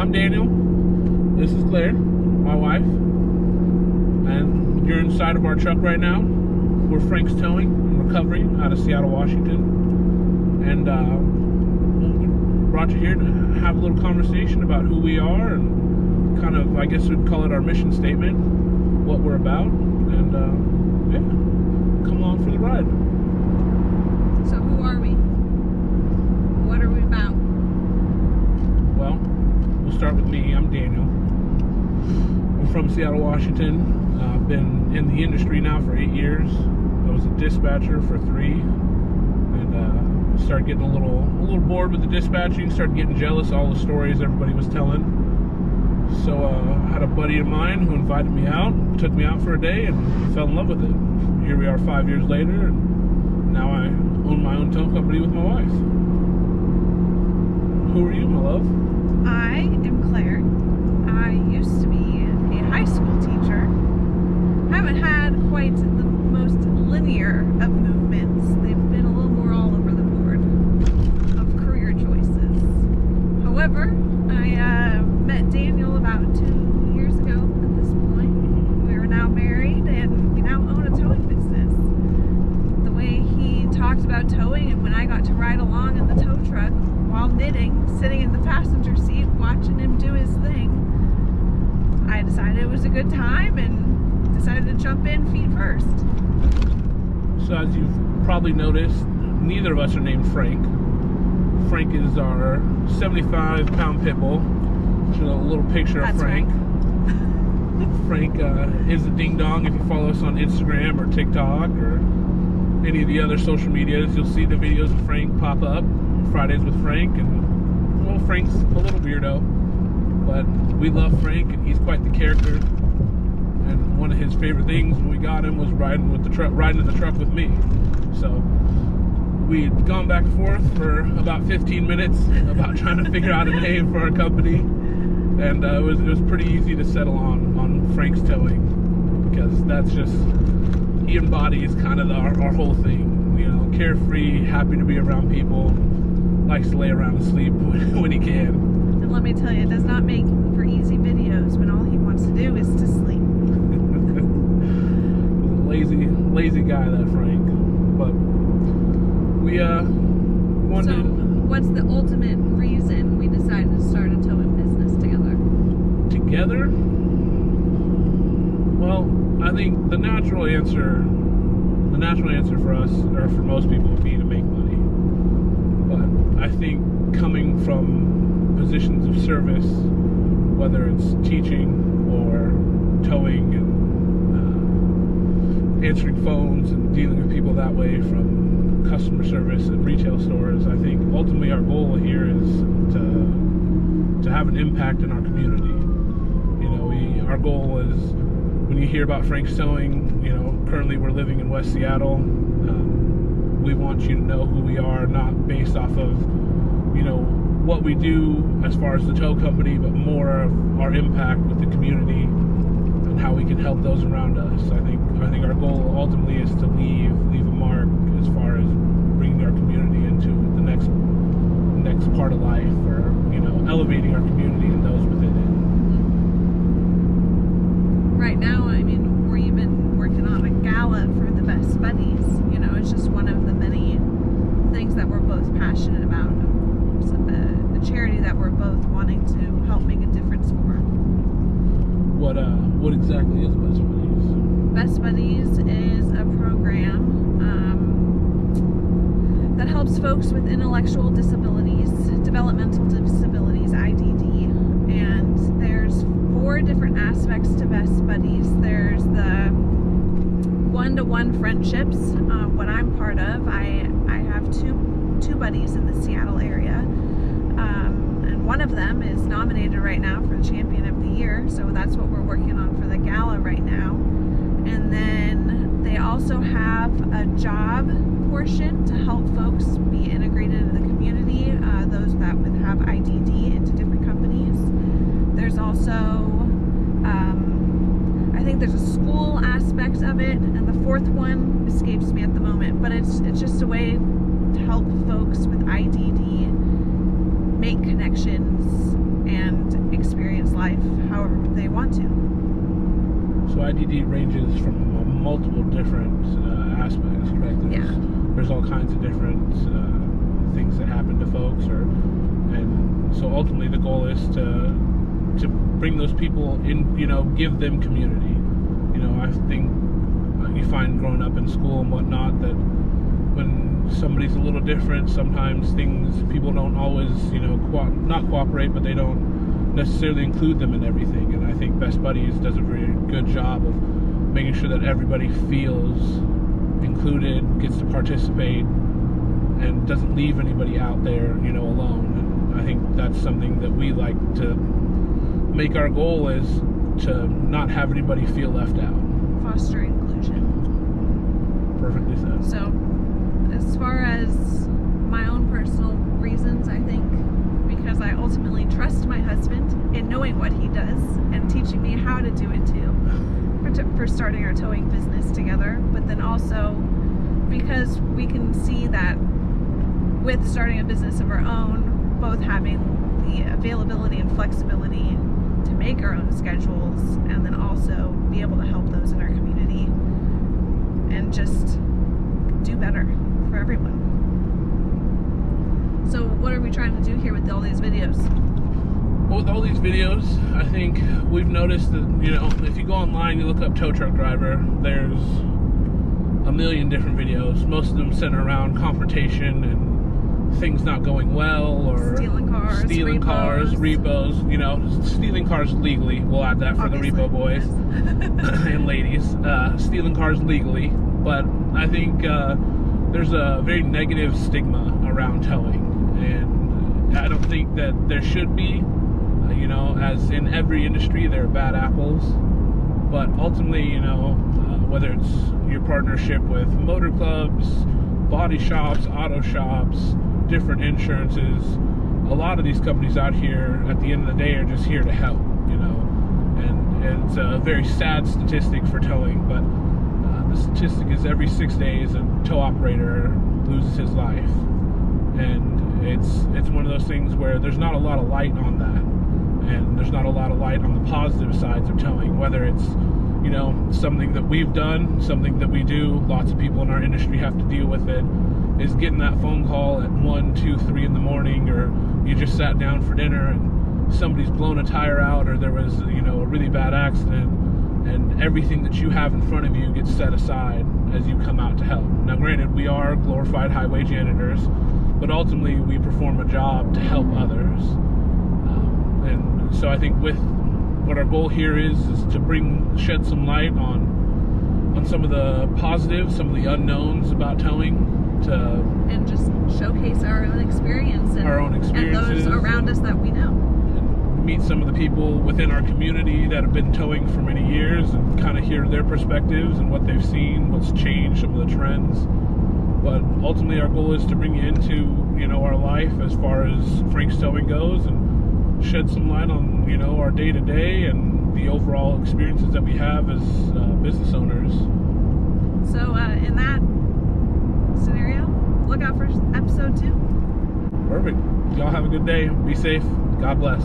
I'm Daniel. This is Claire, my wife. And you're inside of our truck right now. We're Frank's Towing and Recovery out of Seattle, Washington. And we brought you here to have a little conversation about who we are and kind of, I guess we'd call it our mission statement, what we're about. And yeah, come along for the ride. So who are we? What are we about? Well, we'll start with me. I'm Daniel. I'm from Seattle, Washington. I've been in the industry now for 8 years. I was a dispatcher for 3, and started getting a little bored with the dispatching. Started getting jealous of all the stories everybody was telling. So I had a buddy of mine who invited me out, took me out for a day, and fell in love with it. Here we are 5 years later, and now I own my own tow company with my wife. Who are you, my love? I am Claire. I used to be a high school teacher. I haven't had quite the most linear of movements. They've been a little more all over the board of career choices. However, I met Daniel about 2 years ago at this point. We are now married and we now own a towing business. The way he talked about towing, and when I got to ride along in the tow truck while knitting, sitting in the passenger seat, watching him do his thing, I decided it was a good time and decided to jump in feet first. So as you've probably noticed, neither of us are named Frank. Frank is our 75-pound pit bull. Show a little picture of Frank. Frank is a ding-dong. If you follow us on Instagram or TikTok or any of the other social medias, you'll see the videos of Frank pop up. Fridays with Frank, and well, Frank's a little weirdo, but we love Frank, and he's quite the character. And one of his favorite things when we got him was riding in the truck with me. So we had gone back and forth for about 15 minutes about trying to figure out a name for our company, and it was pretty easy to settle on Frank's Towing, because that's just, he embodies kind of our whole thing. You know, carefree, happy to be around people, likes to lay around and sleep when he can. And let me tell you, it does not make for easy videos when all he wants to do is to sleep. lazy guy, that Frank. But we wanted. So, what's the ultimate reason we decided to start a towing business together? Together? Well, I think the natural answer for us, or for most people, would be to make money. But I think coming from positions of service, whether it's teaching or towing and answering phones and dealing with people that way, from customer service and retail stores, I think ultimately our goal here is to have an impact in our community. You know, our goal is, when you hear about Frank's Towing, you know, currently we're living in West Seattle. We want you to know who we are, not based off of, you know, what we do as far as the tow company, but more of our impact with the community and how we can help those around us. I think our goal ultimately is to leave a mark as far as bringing our community into the next part of life, or, you know, elevating our community and those within it. Right now, I mean, we're even working on a gala for the Best Buddies. You know, it's just one of the many things that we're both passionate about. It's a charity that we're both wanting to help make a difference for. What exactly is Best Buddies? Best Buddies is a program that helps folks with intellectual disabilities, developmental disabilities, IDD, and there's 4 different aspects to Best Buddies. There's the one-to-one friendships, what I'm part of. I have two buddies in the Seattle area, and one of them is nominated right now for the Champion of the Year, so that's what we're working on for the gala right now. And then they also have a job portion to help folks be integrated into the community, those that would have IDD, into different companies. There's also I think there's a school aspect of it, and the 4th one escapes me at the moment, but it's just a way to help folks with IDD make connections and however they want to. So IDD ranges from multiple different aspects, correct? There's all kinds of different things that happen to folks, and so ultimately the goal is to bring those people in, give them community. I think you find growing up in school and whatnot that when somebody's a little different, sometimes people don't always, not cooperate, but they don't necessarily include them in everything. And I think Best Buddies does a very good job of making sure that everybody feels included, gets to participate, and doesn't leave anybody out there, alone. And I think that's something that we like to make our goal is to not have anybody feel left out. Foster inclusion. Perfectly said. So, as far as my own personal reasons, I think because I ultimately trust my husband in knowing what he does and teaching me how to do it too, for starting our towing business together, but then also because we can see that with starting a business of our own, both having the availability and flexibility to make our own schedules and then also be able to help those in our community and just do better for everyone. So what are we trying to do here with all these videos? Well, with all these videos, I think we've noticed that, if you go online, you look up tow truck driver, there's a million different videos, most of them centered around confrontation and things not going well, or stealing cars, repos, stealing cars legally. We'll add that for obviously the repo boys and ladies. Stealing cars legally, but I think there's a very negative stigma around towing, and I don't think that there should be. As in every industry, there are bad apples, but ultimately, whether it's your partnership with motor clubs, body shops, auto shops, different insurances, a lot of these companies out here at the end of the day are just here to help, and it's a very sad statistic for towing, but the statistic is every 6 days a tow operator loses his life, and it's one of those things where there's not a lot of light on that, and there's not a lot of light on the positive sides of towing, whether it's something that we've done, something that we do, lots of people in our industry have to deal with it, is getting that phone call at 1, 2, 3 in the morning, or you just sat down for dinner and somebody's blown a tire out, or there was a really bad accident, and everything that you have in front of you gets set aside as you come out to help. Now granted, we are glorified highway janitors, but ultimately we perform a job to help others, and so I think with what our goal here is to shed some light on some of the positives, some of the unknowns about towing, and just showcase our own experience and those around us that we know. And meet some of the people within our community that have been towing for many years and kind of hear their perspectives and what they've seen, what's changed, some of the trends. But ultimately our goal is to bring you into our life as far as Frank's Towing goes, and shed some light on our day-to-day and the overall experiences that we have as business owners. So in that scenario, look out for episode 2. Perfect. Y'all have a good day. Be safe. God bless.